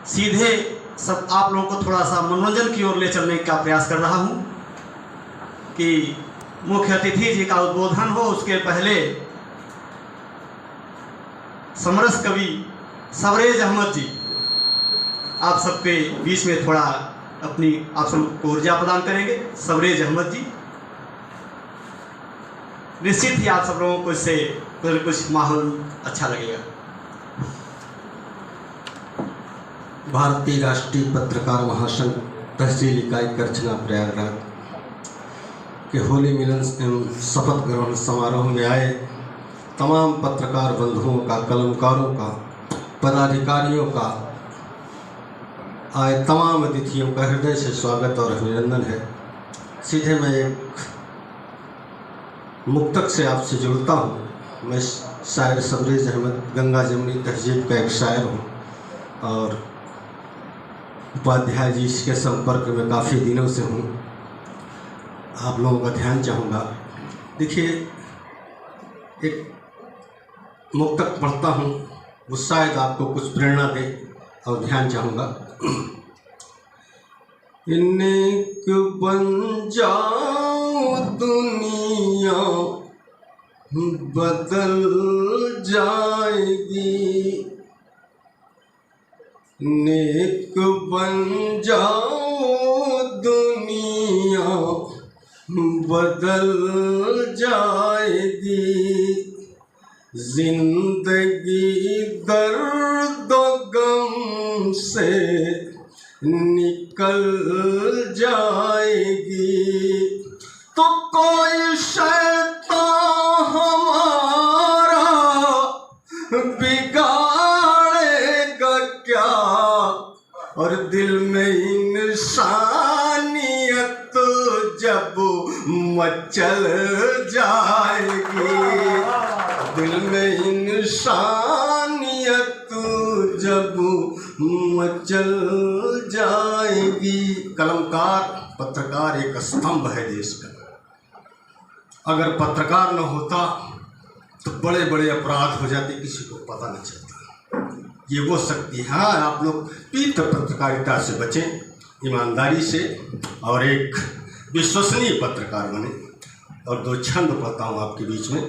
सीधे सब आप लोगों को थोड़ा सा मनोरंजन की ओर ले चलने का प्रयास कर रहा हूँ कि मुख्य अतिथि जी का उद्बोधन हो। उसके पहले समरस कवि सवरेज अहमद जी आप सबके बीच में थोड़ा अपनी आप सबको ऊर्जा प्रदान करेंगे। सवरेज अहमद जी, निश्चित ही आप सब लोगों को इससे कुछ माहौल अच्छा लगेगा। भारतीय राष्ट्रीय पत्रकार महासंघ तहसील इकाई करछना प्रयागराज के होली मिलन एवं शपथ ग्रहण समारोह में आए तमाम पत्रकार बंधुओं का, कलमकारों का, पदाधिकारियों का, आए तमाम अतिथियों का हृदय से स्वागत और अभिनंदन है। सीधे मैं एक मुक्तक से आपसे जुड़ता हूँ। मैं शायर सवरेज अहमद गंगा जमुनी तहजीब का एक शायर हूँ और उपाध्याय जी इसके संपर्क में काफ़ी दिनों से हूँ। आप लोगों का ध्यान चाहूँगा। देखिए, एक मुक्तक पढ़ता हूँ, वो शायद आपको कुछ प्रेरणा दे और ध्यान चाहूँगा। नेक बन जाओ दुनिया बदल जाएगी, नेक बन जाओ दुनिया बदल जाएगी, जिंदगी दर्द गम से निकल जाएगी। तो कोई शैतान हमारा बिगाड़ेगा क्या, और दिल में इंसानियत जब मचल जाएगी, दिल में इंसानियत जब मचल जाएगी। कलमकार, पत्रकार एक स्तंभ है देश का। अगर पत्रकार न होता तो बड़े बड़े अपराध हो जाते, किसी को पता नहीं चलता। ये वो शक्ति है। आप लोग पीठ पत्रकारिता से बचें, ईमानदारी से, और एक विश्वसनीय पत्रकार बने। और दो छंद पढ़ता हूँ आपके बीच में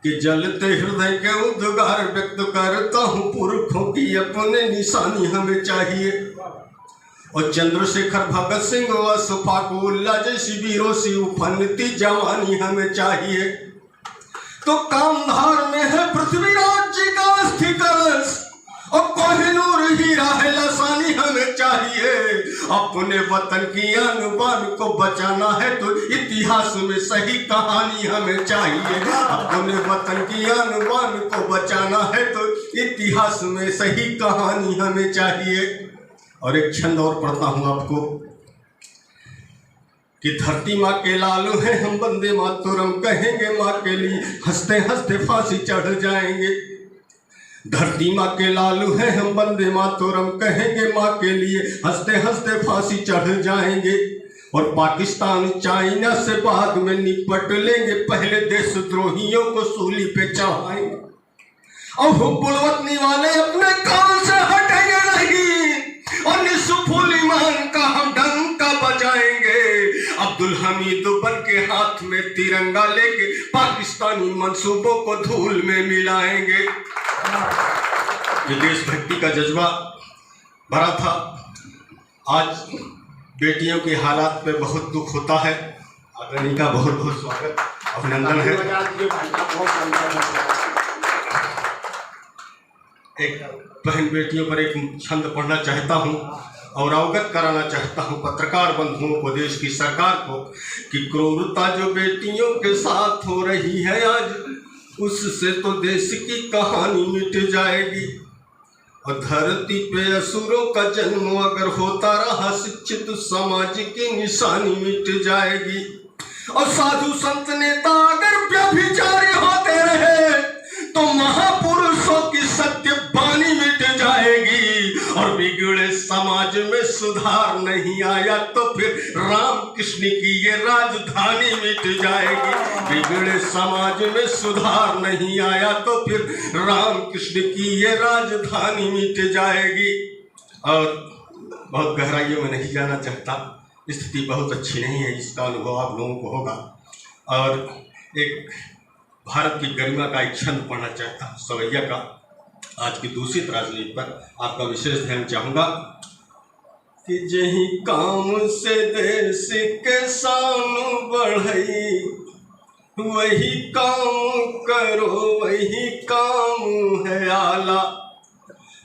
कि जलते हृदय के उद्गार व्यक्त करता हूँ, पुरखों की अपने निशानी हमें चाहिए। और चंद्रशेखर भगत सिंह व सुफाकुल्ला जैसी वीरों से उफनती जवानी हमें चाहिए। तो कामधार में है पृथ्वीराज जी का अस्थि कलश, और कोहिनूर हीरा है लसानी हमें चाहिए। अपने वतन की आन बान को बचाना है तो इतिहास में सही कहानी हमें चाहिए। अपने वतन की आन बान को बचाना है तो इतिहास में सही कहानी हमें चाहिए। और एक छंद और पढ़ता हूँ आपको कि धरती माँ के लालू हैं हम, वंदे मातरम कहेंगे माँ के लिए, हंसते हंसते फांसी चढ़ जाएंगे। धरती माँ के लालू हैं हम, वंदे मातरम कहेंगे माँ के लिए, हंसते हंसते फांसी चढ़ जाएंगे। और पाकिस्तान चाइना से बाद में निपट लेंगे, पहले देशद्रोहियों को सूली पे चढ़ाएंगे। और हुब्बुल वतनी वाले अपने काम से हटेंगे नहीं, और निस्फुल ईमान का हम डंका बजाएंगे। अब्दुल हमीद बन के हाथ में तिरंगा लेके पाकिस्तानी मंसूबों को धूल में मिलाएंगे। ये देशभक्ति का जज्बा भरा था। आज बेटियों के हालात पे बहुत दुख होता है। आदरणीय का बहुत बहुत स्वागत, अभिनंदन है। एक बहन बेटियों पर एक छंद पढ़ना चाहता हूँ और अवगत कराना चाहता हूँ पत्रकार बंधुओं को, देश की सरकार को, कि क्रूरता जो बेटियों के साथ हो रही है आज, उससे तो देश की कहानी मिट जाएगी। और धरती पे असुरों का जन्म अगर होता रहा, शिक्षित समाज की निशानी मिट जाएगी। और साधु संत नेता अगर व्यभिचारी होते रहे तो महापुरुषों की सत्य बानी मिट जाएगी। और बिगड़े समाज में सुधार नहीं आया तो फिर राम कृष्ण की ये राजधानी मिट जाएगी। बिगड़े समाज में सुधार नहीं आया तो फिर राम कृष्ण की ये राजधानी मिट जाएगी। और बहुत गहराइयों में नहीं जाना चाहता, स्थिति बहुत अच्छी नहीं है, इसका अनुभव आप लोगों को होगा। और एक भारत की गरिमा का एक छंद पढ़ना चाहता हूँ, सवैया का। आज की दूषित राजनीति पर आपका विशेष ध्यान चाहूँगा कि जही काम से देश के शान बढ़ई, वही काम करो वही काम है आला।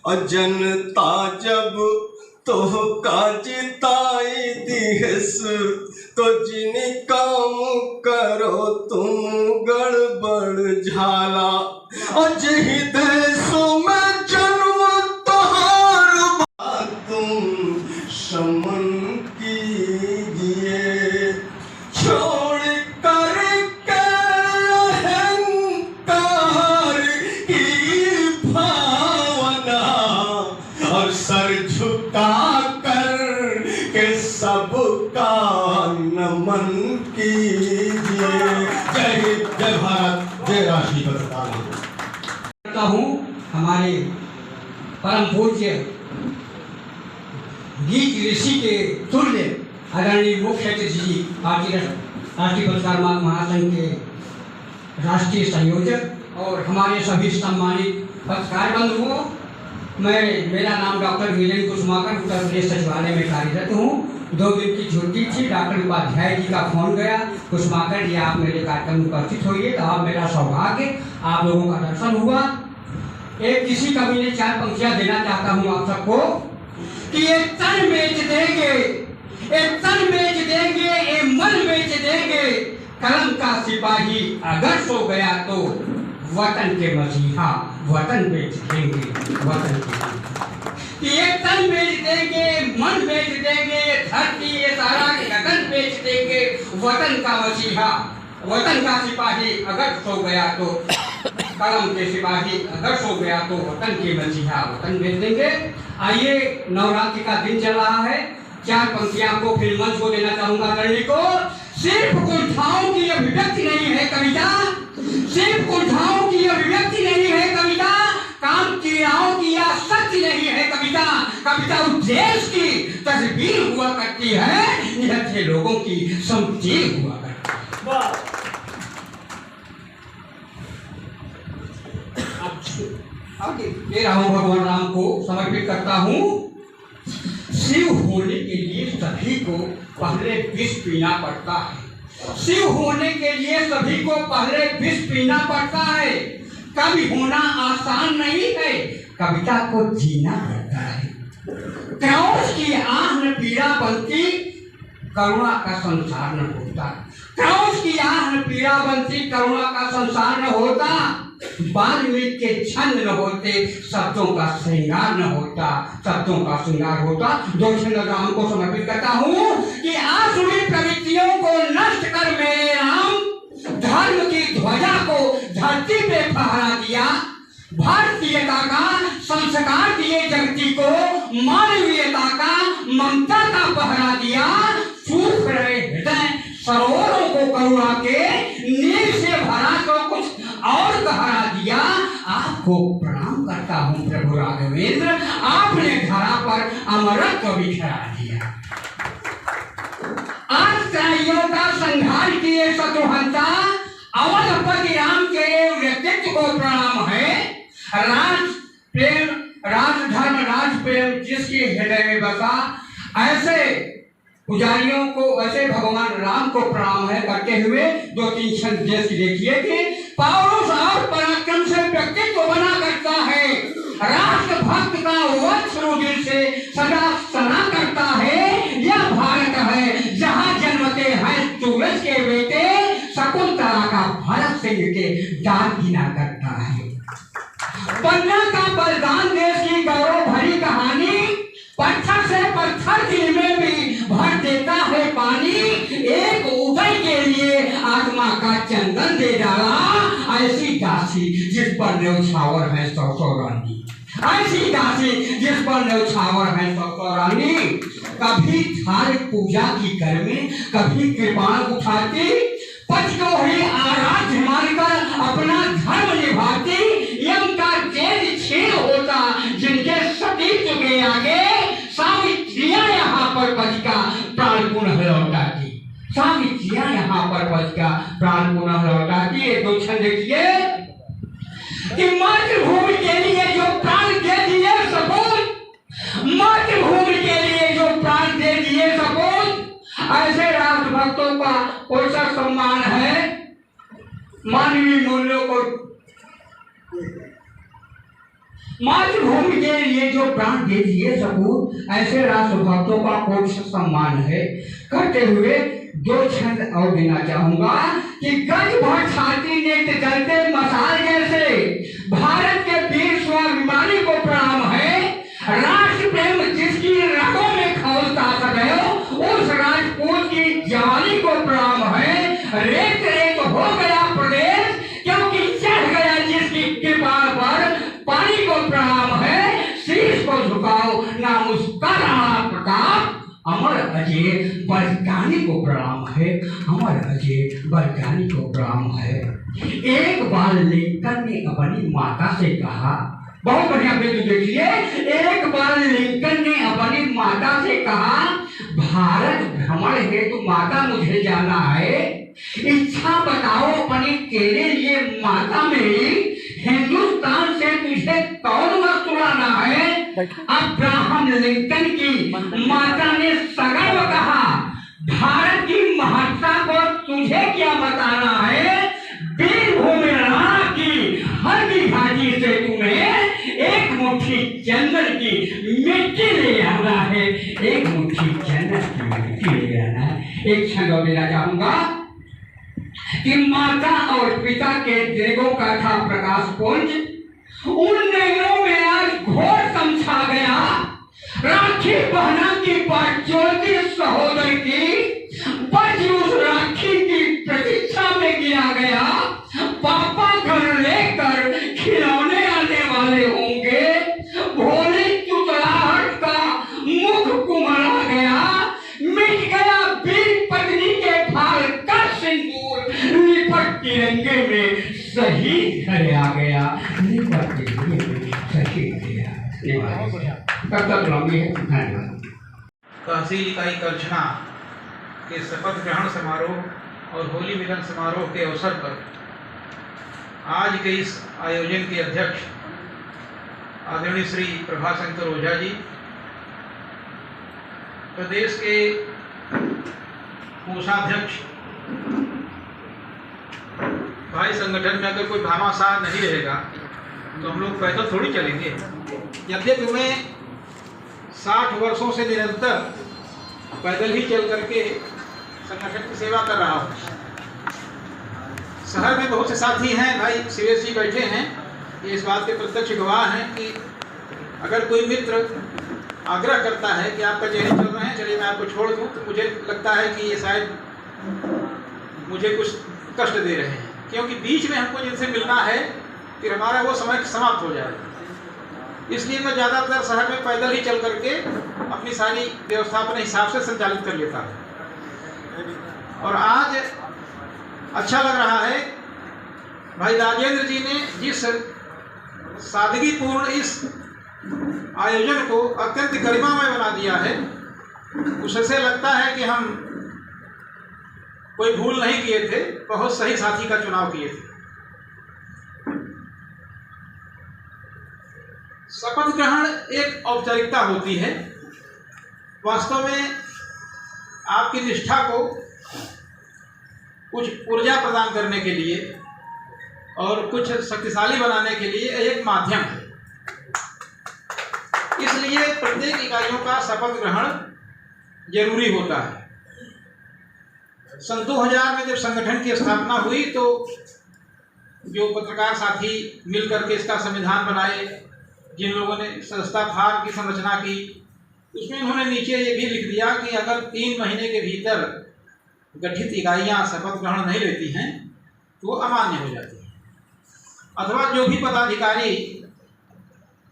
और जनता जब तो का जिताई दिहस, तो जिन काम करो तुम गड़बड़ झाला। और जही देशों में जन्म तोहार तुम शमन कीजिए, छोड़ कर के अहंकार की भावना, और सर झुका कर के सबका नमन कीजिए। जय हिंद, जय भारत, जय राष्ट्रीय करता हूँ। हमारे परम पूज्य गीत ऋषि के तुल्य आदरणीय मुख्य अतिथि जी, राष्ट्रीय पत्रकार महासंघ के राष्ट्रीय संयोजक और हमारे सभी सम्मानित पत्रकार बंधुओं, मेरा नाम डॉक्टर वीरेंद्र कुसुमाकर, उत्तर प्रदेश सचिवालय में कार्यरत हूँ। 2 दिन की छुट्टी थी, डॉक्टर उपाध्याय जी का फोन गया, कुसुमाकर जी आप मेरे कार्यक्रम में उपस्थित होइए। तो आप मेरा सौभाग्य, आप लोगों का दर्शन हुआ। एक किसी कवि ने 4 पंक्तियां देना चाहता हूँ आप सबको कि ये तन बेच देंगे, एक तन बेच देंगे, एक मन बेच देंगे, कलम का सिपाही अगर सो गया तो वतन के मसीहा वतन बेच देंगे, वतन के ये तन बेच देंगे, मन बेच देंगे, धरती ये सारा गगन बेच देंगे, वतन का मसीहा वतन का सिपाही अगर सो गया तो, कलम के सिपाही अगर सो गया तो वतन के मसीहा वतन बेच देंगे। आइए, नवरात्रि का दिन चल रहा है, 4 पंक्तियां को फिर मंच को देना चाहूंगा गणनी को। सिर्फ कुंठाओं की अभिव्यक्ति नहीं है कविता, सिर्फ कुंठाओं की अभिव्यक्ति नहीं है कविता, काम क्रियाओं की या शक्ति नहीं है कविता, कविता उद्देश्य की तस्वीर हुआ करती है, निहत्थे लोगों की समझीर हुआ करती है। ये राम भगवान राम को समर्पित करता हूँ। शिव होने के लिए सभी को पहले विष पीना पड़ता है, शिव होने के लिए सभी को पहले विष पीना पड़ता है। कवि होना आसान नहीं है, कविता को जीना पड़ता है। क्रौच की आह न पीड़ा बनती, करुणा का संसार न होता। क्रौच की आह न पीड़ा बनती, करुणा का संसार न होता। वाल्मीकि के छंद न होते, शब्दों का श्रृंगार न होता, शब्दों का श्रृंगार होता। 2 छंद राम को समर्पित करता हूँ कि आसुरी प्रवृत्तियों को नष्ट कर मेरे राम, धर्म की ध्वजा को धरती पे फहरा दिया। भारतीयता का संस्कार दिए जगती को, मानवीयता का ममता का पहरा दिया। सूख रहे हृदय सरोवरों को करुणा के नीर से भरा तो कुछ और गहरा दिया। आपको प्रणाम करता हूँ प्रभु राघवेंद्र, आपने धरा पर अमरत्व बिखरा दिया। आज त्राइयों का संहार किए शत्रुहंता, अवधपति राम के व्यक्तित्व को प्रणाम है। राज प्रेम, राज धर्म, राज प्रेम जिसके हृदय में बसा, ऐसे पुजारियों को, ऐसे भगवान राम को प्रणाम है करते हुए 2-3 छंद देश की देखिए कि पौरुष और पराक्रम से व्यक्तित्व बना करता है, राष्ट्र भक्त का वत्स रुधिर से सदा सना करता है। यह भारत है जहाँ जन्मते हैं सूरज के बेटे, शकुंतला का भरत सिंह के दांत गिना करता है। पन्ना का बलिदान देश की गौरव भरी कहानी, पत्थर से पत्थर दिल में भी भर देता है पानी। एक उदय के लिए आत्मा का चंदन दे डाला, ऐसी दासी जिस पर न्यौछावर है 100 रानी। ऐसी दासी जिस पर न्यौछावर है रानी, कभी थाल पूजा की कर में, कभी कृपाण उठाती, पति को ही आराध्य मानकर अपना धर्म निभाती, यम का जेल छेद होता जिनके सतीत्व के आगे, सावित्रियां यहाँ पर पति का प्राण पुनः लौटाती, सावित्रियां यहाँ पर पति का प्राण पुनः लौटाती। ये दो छंद देखिए कि मातृभूमि के लिए जो प्राण दे दिए सपूत, मातृभूमि के लिए जो प्राण दे दिए सपूत, ऐसे राष्ट्रभक्तों का कौन सा सम्मान है? मानवीय मूल्यों को, मातृभूमि के लिए जो प्राण दे दिए सपूत, ऐसे राष्ट्रभक्तों का कौन सा सम्मान है? करते हुए दो छंद और देना चाहूंगा कि गज भर छाती नेत्र जलते मसाल जैसे भारत के वीर स्वाभिमानी को प्रणाम है। राष्ट्र प्रेम जिसकी रगों में खौलता सदैव, उस राजपूत की जवानी को प्रणाम है। रेत रेत हो गया प्रदेश क्योंकि चढ़ गया जिसकी कृपा पर, पानी को प्रणाम है। शीश को झुकाओ ना मुस्कुराना प्रताप, अमर अजय बलिदानी को प्रणाम है, अमर अजय बलिदानी को प्रणाम है। एक बार लिंकन ने अपनी माता से कहा, बहुत बढ़िया बिल्कुल देखिए, एक बार लिंकन ने अपनी माता से कहा, भारत भ्रमण हेतु माता मुझे जाना है, इच्छा बताओ अपनी तेरे लिए माता मेरी, हिंदुस्तान से तुझे कौन वस्तु लाना है? अब्राहम लिंकन की माता ने सगर्व कहा, भारत की महत्ता को तुझे क्या बताना है? वीरभूमि राणा की हल्दी घाटी से तुम्हें एक मुट्ठी चंदन की मिट्टी ले आना है, एक मुट्ठी चंदन की मिट्टी ले आना है। एक छंद और देना चाहूंगा कि माता और पिता के देगों का था प्रकाश पुंज, उन नैनों में आज घोर समझा गया, राखी बहना की बात चलती सहोदर की, बच उस राखी की प्रतीक्षा में किया गया, पापा घर लेकर खिलौने आने वाले होंगे, भोली तुतलाहट का मुख कुमला गया, मिट गया वीर पत्नी के भाल का सिंदूर, लिपट तिरंगे में शहीद घर आ गया, लिपट तिरंगे में शहीद गया। तब तक लंबी है। धन्यवाद। तहसील इकाई करछना के शपथ ग्रहण समारोह और होली मिलन समारोह के अवसर पर आज के इस आयोजन के अध्यक्ष आदरणीय श्री प्रभाशंकर ओझा जी, प्रदेश के कोषाध्यक्ष, भाई संगठन में अगर कोई भामाशाह नहीं रहेगा तो हम लोग पैदल थोड़ी चलेंगे। यद्यपि मैं 60 वर्षों से निरंतर पैदल ही चल करके संगठन की सेवा कर रहा हूँ। शहर में बहुत से साथी हैं, भाई शिवेश जी बैठे हैं, ये इस बात के प्रत्यक्ष गवाह हैं कि अगर कोई मित्र आग्रह करता है कि आप कचहरी चल रहे हैं, चलिए मैं आपको छोड़ दूँ, तो मुझे लगता है कि ये शायद मुझे कुछ कष्ट दे रहे हैं, क्योंकि बीच में हमको जिनसे मिलना है फिर हमारा वो समय समाप्त हो जाएगा। इसलिए मैं ज़्यादातर शहर में पैदल ही चल करके अपनी सारी व्यवस्था अपने हिसाब से संचालित कर लेता हूँ। और आज अच्छा लग रहा है, भाई राजेंद्र जी ने जिस सादगीपूर्ण इस आयोजन को अत्यंत गरिमामय बना दिया है, उससे लगता है कि हम कोई भूल नहीं किए थे, बहुत सही साथी का चुनाव किए थे। शपथ ग्रहण एक औपचारिकता होती है, वास्तव में आपकी निष्ठा को कुछ ऊर्जा प्रदान करने के लिए और कुछ शक्तिशाली बनाने के लिए एक माध्यम है। इसलिए प्रत्येक इकाइयों का शपथ ग्रहण जरूरी होता है। सन 2000 में जब संगठन की स्थापना हुई तो जो पत्रकार साथी मिलकर के इसका संविधान बनाए, जिन लोगों ने संस्था फार्म की संरचना की, उसमें उन्होंने नीचे ये भी लिख दिया कि अगर 3 महीने के भीतर गठित इकाइयां शपथ ग्रहण नहीं लेती हैं तो वो अमान्य हो जाती हैं, अथवा जो भी पदाधिकारी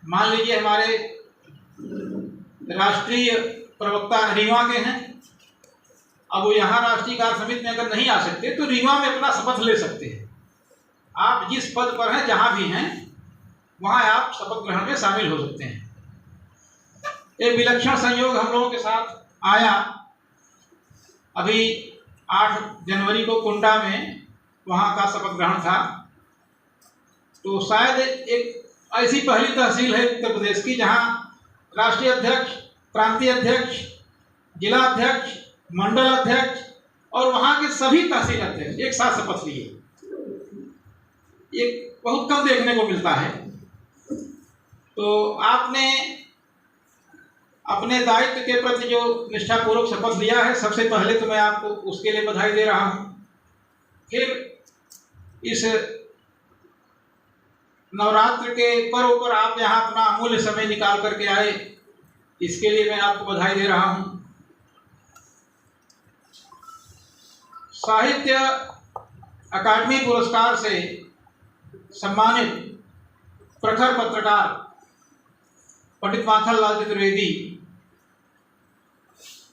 मान लीजिए हमारे राष्ट्रीय प्रवक्ता रीवा के हैं, अब वो यहाँ राष्ट्रीय कार्य समिति में अगर नहीं आ सकते तो रीवा में अपना शपथ ले सकते हैं। आप जिस पद पर हैं, जहाँ भी हैं, वहाँ आप शपथ ग्रहण में शामिल हो सकते हैं। एक विलक्षण संयोग हम लोगों के साथ आया। अभी 8 जनवरी को कुंडा में वहाँ का शपथ ग्रहण था। तो शायद एक ऐसी पहली तहसील है उत्तर प्रदेश की जहाँ राष्ट्रीय अध्यक्ष, प्रांतीय अध्यक्ष, जिला अध्यक्ष, मंडल अध्यक्ष और वहाँ के सभी तहसील अध्यक्ष एक साथ शपथ लिए। ये बहुत कम देखने को मिलता है। तो आपने अपने दायित्व के प्रति जो निष्ठापूर्वक शपथ लिया है, सबसे पहले तो मैं आपको उसके लिए बधाई दे रहा हूँ। फिर इस नवरात्र के पर्व पर आप यहाँ अपना अमूल्य समय निकाल करके आए, इसके लिए मैं आपको बधाई दे रहा हूँ। साहित्य अकादमी पुरस्कार से सम्मानित प्रखर पत्रकार पंडित माखनलाल चतुर्वेदी,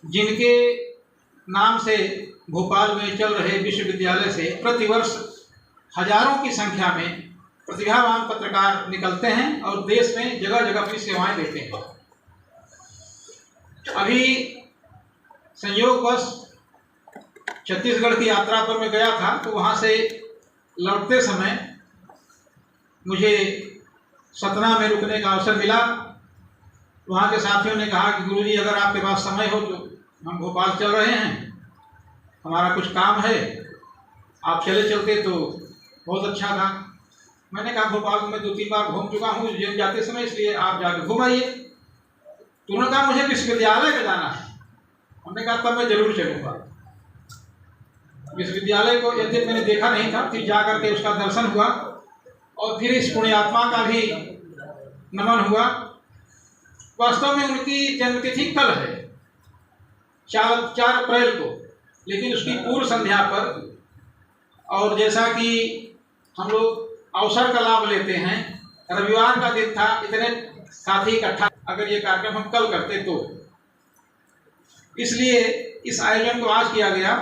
जिनके नाम से भोपाल में चल रहे विश्वविद्यालय से प्रतिवर्ष हजारों की संख्या में प्रतिभावान पत्रकार निकलते हैं और देश में जगह जगह अपनी सेवाएं देते हैं। अभी संयोगवश छत्तीसगढ़ की यात्रा पर मैं गया था, तो वहाँ से लौटते समय मुझे सतना में रुकने का अवसर मिला। वहाँ के साथियों ने कहा कि गुरुजी, अगर आपके पास समय हो तो हम भोपाल चल रहे हैं, हमारा कुछ काम है, आप चले चलते तो बहुत अच्छा था। मैंने कहा भोपाल में 2-3 बार घूम चुका हूँ जेल जाते समय, इसलिए आप जाकर घूम आइए। तो उन्होंने कहा मुझे विश्वविद्यालय में जाना है। हमने कहा तब मैं जरूर चलूँगा। विश्वविद्यालय को यद्यपि मैंने देखा नहीं था, फिर जा करके उसका दर्शन हुआ और फिर इस पुण्यात्मा का भी नमन हुआ। वास्तव में उनकी जन्मतिथि कल है, 4 अप्रैल को, लेकिन उसकी पूर्व संध्या पर, और जैसा कि हम लोग अवसर का लाभ लेते हैं, रविवार का दिन था, इतने साथी इकट्ठा, अगर ये कार्यक्रम हम कल करते तो, इसलिए इस आयोजन को आज किया गया।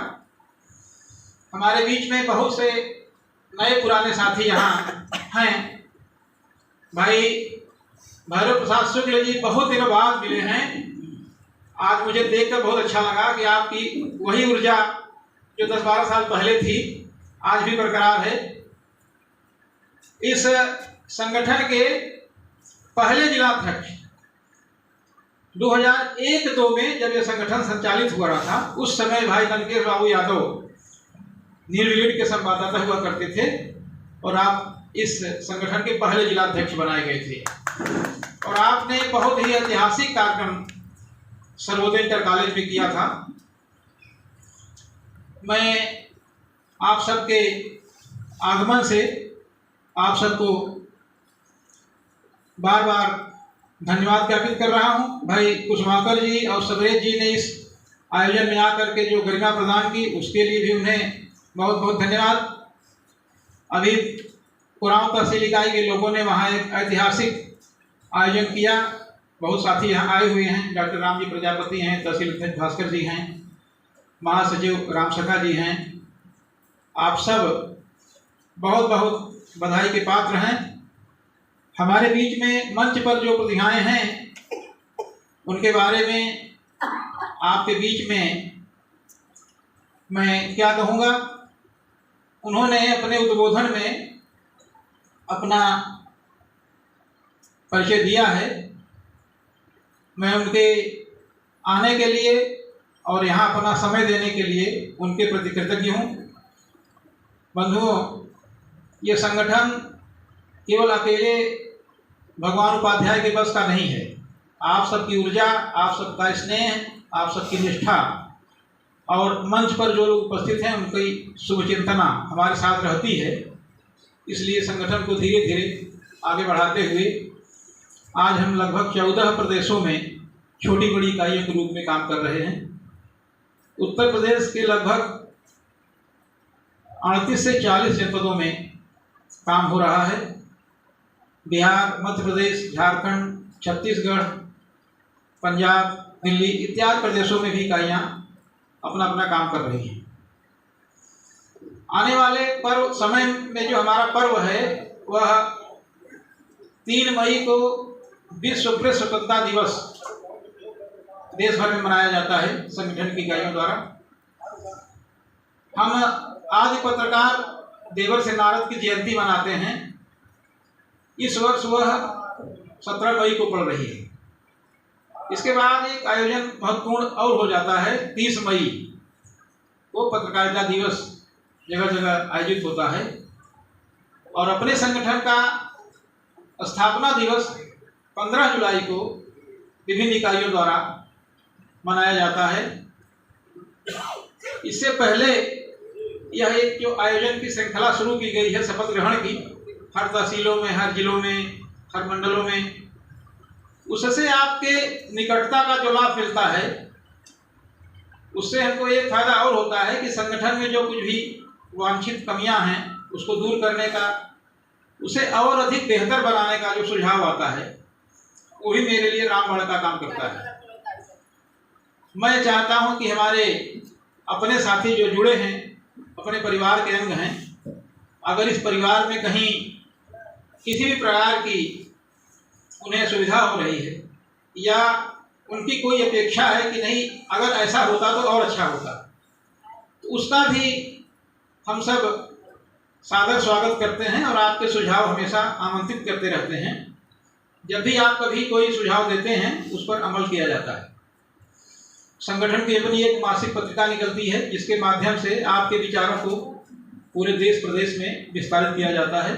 हमारे बीच में बहुत से नए पुराने साथी यहाँ हैं। भाई भैरव प्रसाद शुक्ल जी बहुत दिनों बाद मिले हैं। आज मुझे देखकर बहुत अच्छा लगा कि आपकी वही ऊर्जा जो 10-12 साल पहले थी आज भी बरकरार है। इस संगठन के पहले जिलाध्यक्ष 2001-2 में जब यह संगठन संचालित हुआ रहा था, उस समय भाई लंकेश बाबू यादव निर्विलीन के संवाददाता हुआ करते थे और आप इस संगठन के पहले जिलाध्यक्ष बनाए गए थे। और आपने बहुत ही ऐतिहासिक कार्यक्रम सर्वोदय इंटर कॉलेज में किया था। मैं आप सबके आगमन से आप सबको बार बार धन्यवाद ज्ञापित कर रहा हूं। भाई कुसुमाकर जी और सबरेज जी ने इस आयोजन में आकर के जो गरिमा प्रदान की, उसके लिए भी उन्हें बहुत बहुत धन्यवाद। अभी कुरान तहसील इकाई के लोगों ने वहाँ एक ऐतिहासिक आयोजन किया। बहुत साथी यहाँ आए हुए हैं। डॉक्टर राम जी प्रजापति हैं, तहसील अध्यक्ष भास्कर जी हैं, महासचिव राम सखा जी हैं। आप सब बहुत बहुत बधाई के पात्र हैं। हमारे बीच में मंच पर जो प्रतिभाएं हैं, उनके बारे में आपके बीच में मैं क्या कहूँगा। उन्होंने अपने उद्बोधन में अपना परिचय दिया है। मैं उनके आने के लिए और यहाँ अपना समय देने के लिए उनके प्रति कृतज्ञ हूँ। बंधुओं, ये संगठन केवल अकेले भगवान उपाध्याय के बस का नहीं है। आप सबकी ऊर्जा, आप सबका स्नेह, आप सबकी निष्ठा और मंच पर जो लोग उपस्थित हैं उनकी शुभचिंतना हमारे साथ रहती है। इसलिए संगठन को धीरे धीरे आगे बढ़ाते हुए आज हम लगभग 14 प्रदेशों में छोटी बड़ी इकाइयों के रूप में काम कर रहे हैं। उत्तर प्रदेश के लगभग 38 से 40 जनपदों में काम हो रहा है। बिहार, मध्य प्रदेश, झारखंड, छत्तीसगढ़, पंजाब, दिल्ली इत्यादि प्रदेशों में भी इकाइयाँ अपना अपना काम कर रही हैं। आने वाले पर्व समय में जो हमारा पर्व है वह 3 मई को विश्व प्रेस स्वतंत्रता दिवस देश भर में मनाया जाता है संगठन की इकाइयों द्वारा। हम आदि पत्रकार देवर से नारद की जयंती मनाते हैं। इस वर्ष वह 17 मई को पड़ रही है। इसके बाद एक आयोजन महत्वपूर्ण और हो जाता है। 30 मई को पत्रकारिता दिवस जगह जगह आयोजित होता है और अपने संगठन का स्थापना दिवस 15 जुलाई को विभिन्न इकाइयों द्वारा मनाया जाता है। इससे पहले यह एक जो आयोजन की श्रृंखला शुरू की गई है शपथ ग्रहण की, हर तहसीलों में, हर जिलों में, हर मंडलों में, उससे आपके निकटता का जो लाभ मिलता है उससे हमको एक फायदा और होता है कि संगठन में जो कुछ भी वांछित कमियां हैं उसको दूर करने का, उसे और अधिक बेहतर बनाने का जो सुझाव आता है वो भी मेरे लिए रामबाण का काम करता है। मैं चाहता हूं कि हमारे अपने साथी जो जुड़े हैं, अपने परिवार के अंग हैं, अगर इस परिवार में कहीं किसी भी प्रकार की उन्हें सुविधा हो रही है या उनकी कोई अपेक्षा है कि नहीं अगर ऐसा होता तो और अच्छा होता, तो उसका भी हम सब सादर स्वागत करते हैं और आपके सुझाव हमेशा आमंत्रित करते रहते हैं। जब भी आप कभी कोई सुझाव देते हैं उस पर अमल किया जाता है। संगठन की अपनी एक मासिक पत्रिका निकलती है जिसके माध्यम से आपके विचारों को पूरे देश प्रदेश में विस्तारित किया जाता है।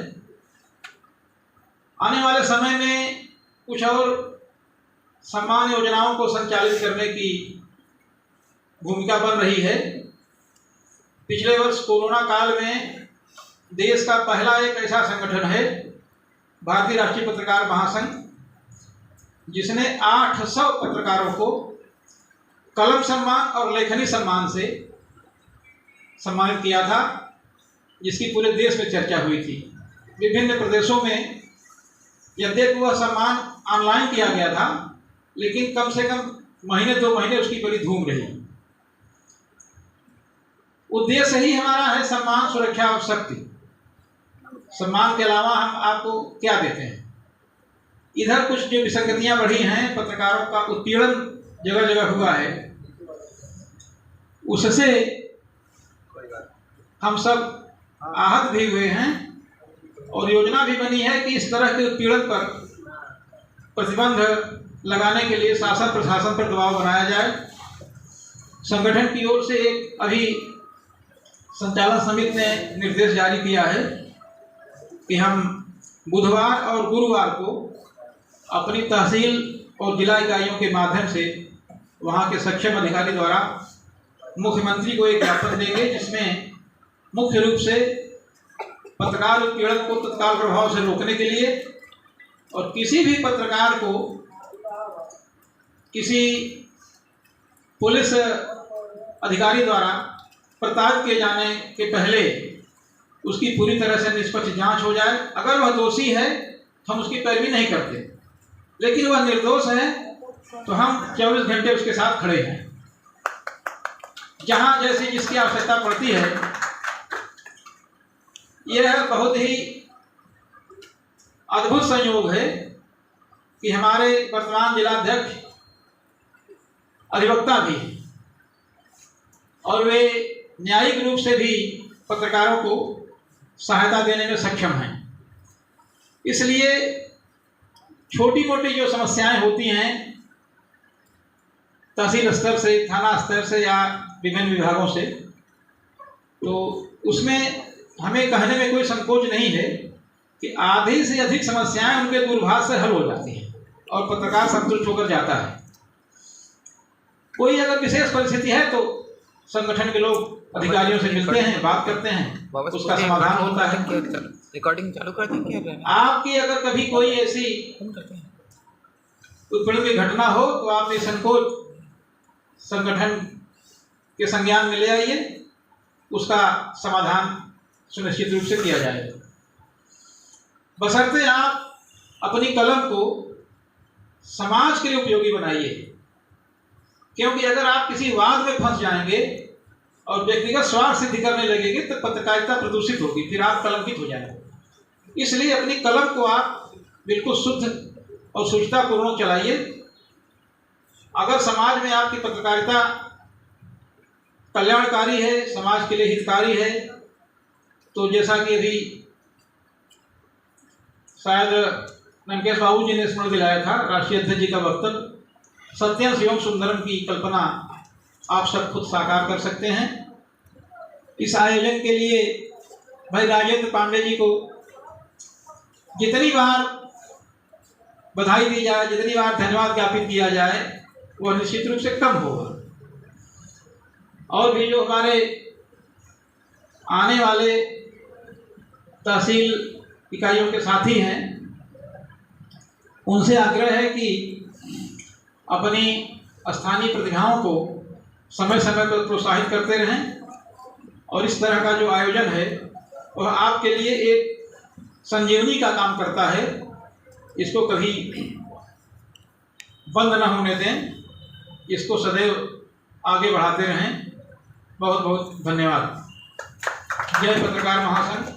आने वाले समय में कुछ और सम्मान योजनाओं को संचालित करने की भूमिका बन रही है। पिछले वर्ष कोरोना काल में देश का पहला एक ऐसा संगठन है भारतीय राष्ट्रीय पत्रकार महासंघ, जिसने 800 पत्रकारों को कलम सम्मान और लेखनी सम्मान से सम्मानित किया था, जिसकी पूरे देश में चर्चा हुई थी। विभिन्न प्रदेशों में यद्यपि वह सम्मान ऑनलाइन किया गया था, लेकिन कम से कम महीने 2 महीने उसकी बड़ी धूम रही। उद्देश्य ही हमारा है सम्मान, सुरक्षा और शक्ति। सम्मान के अलावा हम आपको क्या देते हैं? इधर कुछ जो विसंगतियां बढ़ी हैं, पत्रकारों का उत्पीड़न जगह जगह हुआ है, उससे हम सब आहत भी हुए हैं और योजना भी बनी है कि इस तरह के उत्पीड़न पर प्रतिबंध लगाने के लिए शासन प्रशासन पर दबाव बनाया जाए। संगठन की ओर से एक अभी संचालन समिति ने निर्देश जारी किया है कि हम बुधवार और गुरुवार को अपनी तहसील और जिला इकाइयों के माध्यम से वहां के सक्षम अधिकारी द्वारा मुख्यमंत्री को एक ज्ञापन देंगे, जिसमें मुख्य रूप से पत्रकार उत्पीड़न को तत्काल प्रभाव से रोकने के लिए और किसी भी पत्रकार को किसी पुलिस अधिकारी द्वारा प्रताड़ित किए जाने के पहले उसकी पूरी तरह से निष्पक्ष जांच हो जाए। अगर वह दोषी है तो हम उसकी पैरवी नहीं करते, लेकिन वह निर्दोष है तो हम 24 घंटे उसके साथ खड़े हैं। जहां जैसी जिसकी आवश्यकता पड़ती है। यह बहुत ही अद्भुत संयोग है कि हमारे वर्तमान जिलाध्यक्ष अधिवक्ता भी और वे न्यायिक रूप से भी पत्रकारों को सहायता देने में सक्षम हैं। इसलिए छोटी मोटी जो समस्याएं होती हैं तहसील स्तर से, थाना स्तर से या विभिन्न विभागों से, तो उसमें हमें कहने में कोई संकोच नहीं है कि आधी से अधिक समस्याएं उनके दूरभाष से हल हो जाती हैं और पत्रकार संतुष्ट होकर जाता है। कोई अगर विशेष परिस्थिति है तो संगठन के लोग अधिकारियों से मिलते हैं, बात करते हैं, उसका समाधान होता है। रिकॉर्डिंग चालू कर दें। आपकी अगर कभी कोई ऐसी उत्पीड़न की घटना हो तो आप निसंकोच संगठन के संज्ञान में ले आइए, उसका समाधान सुनिश्चित रूप से किया जाएगा। बशर्ते आप अपनी कलम को समाज के लिए उपयोगी बनाइए, क्योंकि अगर आप किसी वाद में फंस जाएंगे और व्यक्तिगत स्वार्थ सिद्ध करने लगेंगे तो पत्रकारिता प्रदूषित होगी, फिर आप कलंकित हो जाएंगे। इसलिए अपनी कलम को आप बिल्कुल शुद्ध और शुचितापूर्वक चलाइए। अगर समाज में आपकी पत्रकारिता कल्याणकारी है, समाज के लिए हितकारी है, तो जैसा कि अभी शायद नंकेश बाबू जी ने स्मरण दिलाया था, राष्ट्रीय अध्यक्ष जी का वक्तव्य, सत्यम शिवम सुंदरम की कल्पना आप सब खुद साकार कर सकते हैं। इस आयोजन के लिए भाई राजेंद्र पांडे जी को जितनी बार बधाई दी जाए, जितनी बार धन्यवाद ज्ञापित किया जाए, वह निश्चित रूप से कम होगा। और भी जो हमारे आने वाले तहसील इकाइयों के साथी हैं, उनसे आग्रह है कि अपनी स्थानीय प्रतिभाओं को समय समय पर प्रोत्साहित करते रहें, और इस तरह का जो आयोजन है वह आपके लिए एक संजीवनी का काम करता है। इसको कभी बंद न होने दें, इसको सदैव आगे बढ़ाते रहें। बहुत बहुत धन्यवाद। जय पत्रकार महासंघ।